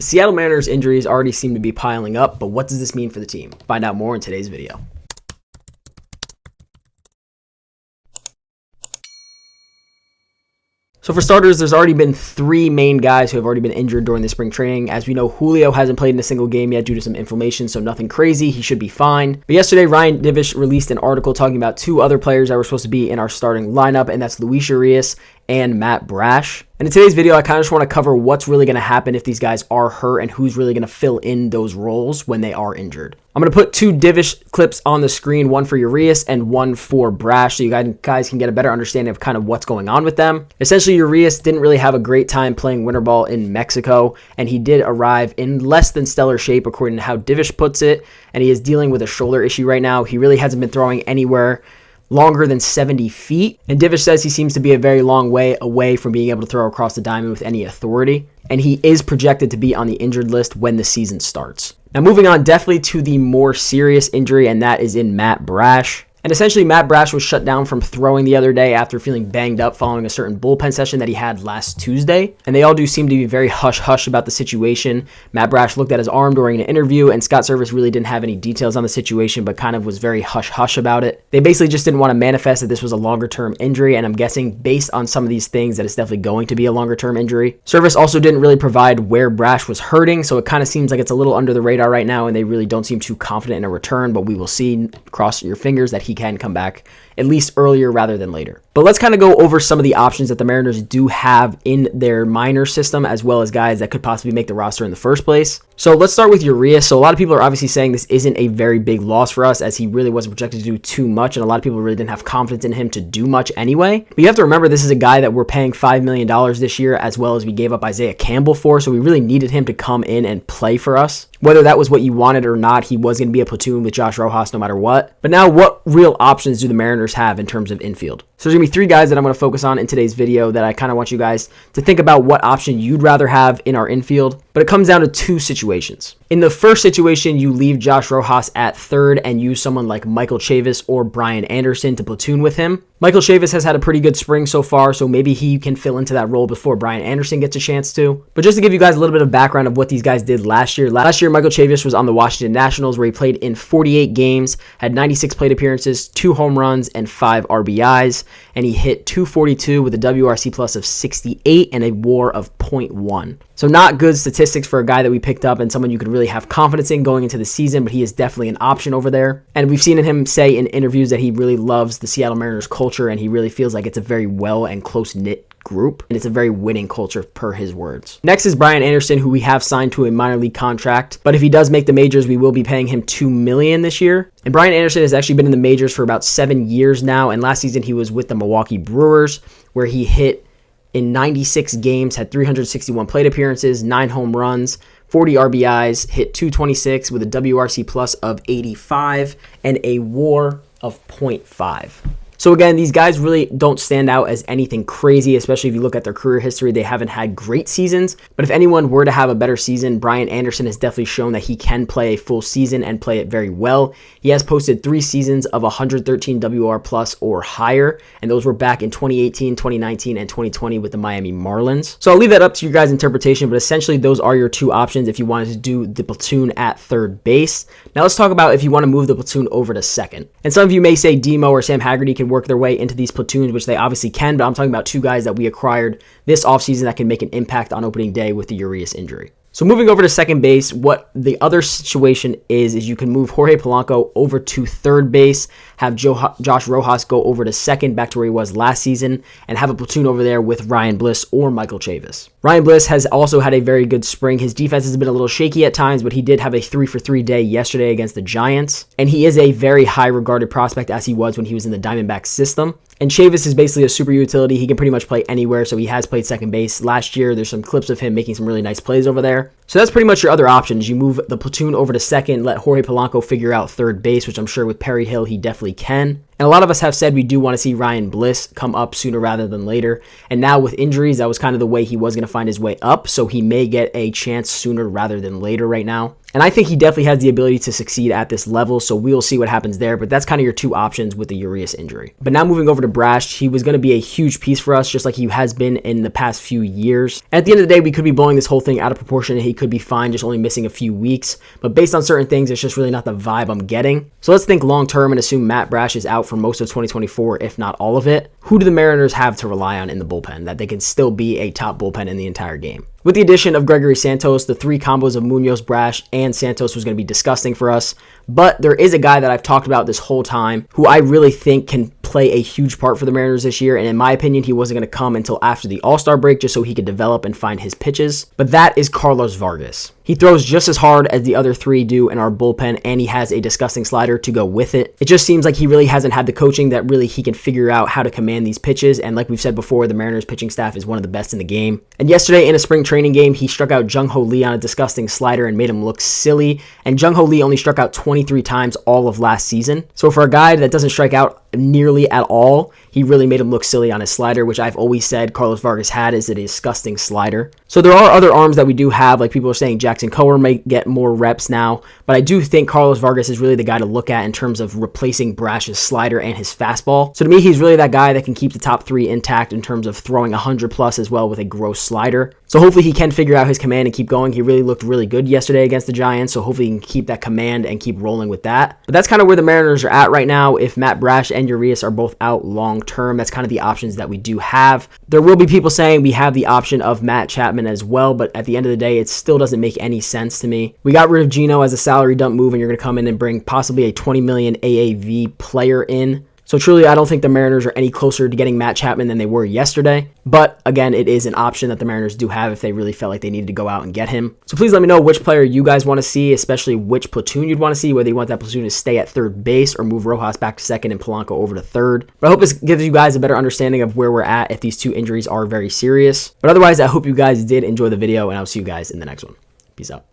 Seattle Mariners injuries already seem to be piling up, but what does this mean for the team? Find out more in today's video. So for starters, there's already been 3 main guys who have already been injured during the spring training. As we know, Julio hasn't played in a single game yet due to some inflammation, so nothing crazy. He should be fine. But yesterday, Ryan Divish released an article talking about 2 other players that were supposed to be in our starting lineup, and that's Urias and Matt Brash. And in today's video, I kind of just want to cover what's really going to happen if these guys are hurt and who's really going to fill in those roles when they are injured. I'm going to put 2 Divish clips on the screen, one for Urias and one for Brash, so you guys can get a better understanding of kind of what's going on with them. Essentially, Urias didn't really have a great time playing winter ball in Mexico, and he did arrive in less than stellar shape, according to how Divish puts it, and he is dealing with a shoulder issue right now. He really hasn't been throwing anywhere longer than 70 feet. And Divish says he seems to be a very long way away from being able to throw across the diamond with any authority. And he is projected to be on the injured list when the season starts. Now moving on definitely to the more serious injury, and that is in Matt Brash. And essentially, Matt Brash was shut down from throwing the other day after feeling banged up following a certain bullpen session that he had last Tuesday. And they all do seem to be very hush-hush about the situation. Matt Brash looked at his arm during an interview, and Scott Service really didn't have any details on the situation, but kind of was very hush-hush about it. They basically just didn't want to manifest that this was a longer-term injury, and I'm guessing based on some of these things that it's definitely going to be a longer-term injury. Service also didn't really provide where Brash was hurting, so it kind of seems like it's a little under the radar right now, and they really don't seem too confident in a return, but we will see. Cross your fingers that he can come back at least earlier rather than later. But let's kind of go over some of the options that the Mariners do have in their minor system, as well as guys that could possibly make the roster in the first place. So let's start with Urias. So a lot of people are obviously saying this isn't a very big loss for us, as he really wasn't projected to do too much, and a lot of people really didn't have confidence in him to do much anyway. But you have to remember, this is a guy that we're paying $5 million this year, as well as we gave up Isaiah Campbell for, so we really needed him to come in and play for us. Whether that was what you wanted or not, he was going to be a platoon with Josh Rojas no matter what. But now, what real options do the Mariners have in terms of infield? So there's going to be 3 guys that I'm going to focus on in today's video that I kind of want you guys to think about what option you'd rather have in our infield. But it comes down to 2 situations. In the first situation, you leave Josh Rojas at third and use someone like Michael Chavis or Brian Anderson to platoon with him. Michael Chavis has had a pretty good spring so far, so maybe he can fill into that role before Brian Anderson gets a chance to. But just to give you guys a little bit of background of what these guys did last year. Last year, Michael Chavis was on the Washington Nationals, where he played in 48 games, had 96 plate appearances, 2 home runs, and 5 RBIs. And he hit .242 with a WRC plus of 68 and a WAR of .1. So not good statistics for a guy that we picked up and someone you could really have confidence in going into the season, but he is definitely an option over there. And we've seen him say in interviews that he really loves the Seattle Mariners culture, and he really feels like it's a very well and close-knit group, and it's a very winning culture per his words. Next is Brian Anderson, who we have signed to a minor league contract, but if he does make the majors, we will be paying him $2 million this year. And Brian Anderson has actually been in the majors for about 7 years now, and last season he was with the Milwaukee Brewers, where he hit in 96 games, had 361 plate appearances, 9 home runs, 40 RBIs, hit .226 with a WRC plus of 85 and a WAR of .5. So again, these guys really don't stand out as anything crazy, especially if you look at their career history. They haven't had great seasons, but if anyone were to have a better season, Brian Anderson has definitely shown that he can play a full season and play it very well. He has posted 3 seasons of 113 WR plus or higher, and those were back in 2018, 2019, and 2020 with the Miami Marlins. So I'll leave that up to your guys' interpretation, but essentially those are your 2 options if you wanted to do the platoon at third base. Now let's talk about if you want to move the platoon over to second. And some of you may say Demo or Sam Haggerty can work their way into these platoons, which they obviously can, but I'm talking about 2 guys that we acquired this offseason that can make an impact on opening day with the Urias injury. So moving over to second base, what the other situation is you can move Jorge Polanco over to third base, have Josh Rojas go over to second, back to where he was last season, and have a platoon over there with Ryan Bliss or Michael Chavis. Ryan Bliss has also had a very good spring. His defense has been a little shaky at times, but he did have a 3-for-3 day yesterday against the Giants, and he is a very high regarded prospect, as he was when he was in the Diamondbacks system. And Chavis is basically a super utility. He can pretty much play anywhere, so he has played second base last year. There's some clips of him making some really nice plays over there. So that's pretty much your other options. You move the platoon over to second, let Jorge Polanco figure out third base, which I'm sure with Perry Hill he definitely can. And a lot of us have said we do want to see Ryan Bliss come up sooner rather than later. And now with injuries, that was kind of the way he was going to find his way up, so he may get a chance sooner rather than later right now. And I think he definitely has the ability to succeed at this level, so we'll see what happens there. But that's kind of your two options with the Urias injury. But now moving over to Brash, he was going to be a huge piece for us, just like he has been in the past few years. And at the end of the day, we could be blowing this whole thing out of proportion, and he could be fine, just only missing a few weeks. But based on certain things, it's just really not the vibe I'm getting. So let's think long term and assume Matt Brash is out for most of 2024, if not all of it. Who do the Mariners have to rely on in the bullpen that they can still be a top bullpen in the entire game? With the addition of Gregory Santos, the three combos of Munoz, Brash, and Santos was going to be disgusting for us. But there is a guy that I've talked about this whole time who I really think can play a huge part for the Mariners this year. And in my opinion, he wasn't going to come until after the All-Star break just so he could develop and find his pitches. But that is Carlos Vargas. He throws just as hard as the other three do in our bullpen, and he has a disgusting slider to go with it. It just seems like he really hasn't had the coaching that really he can figure out how to command these pitches. And like we've said before, the Mariners pitching staff is one of the best in the game. And yesterday in a spring training game, he struck out Jung-Ho Lee on a disgusting slider and made him look silly. And Jung-Ho Lee only struck out 23 times all of last season. So for a guy that doesn't strike out nearly at all, he really made him look silly on his slider, which I've always said Carlos Vargas had is a disgusting slider. So there are other arms that we do have, like people are saying Jackson Coher may get more reps now, but I do think Carlos Vargas is really the guy to look at in terms of replacing Brash's slider and his fastball. So to me, he's really that guy that can keep the top three intact in terms of throwing 100 plus as well with a gross slider. So hopefully he can figure out his command and keep going. He really looked really good yesterday against the Giants, so hopefully he can keep that command and keep rolling with that. But that's kind of where the Mariners are at right now. If Matt Brash and Urias are both out long term, that's kind of the options that we do have. There will be people saying we have the option of Matt Chapman as well, but at the end of the day, it still doesn't make any sense to me. We got rid of Gino as a salary dump move, and you're going to come in and bring possibly a $20 million AAV player in. So truly, I don't think the Mariners are any closer to getting Matt Chapman than they were yesterday. But again, it is an option that the Mariners do have if they really felt like they needed to go out and get him. So please let me know which player you guys want to see, especially which platoon you'd want to see, whether you want that platoon to stay at third base or move Rojas back to second and Polanco over to third. But I hope this gives you guys a better understanding of where we're at if these two injuries are very serious. But otherwise, I hope you guys did enjoy the video, and I'll see you guys in the next one. Peace out.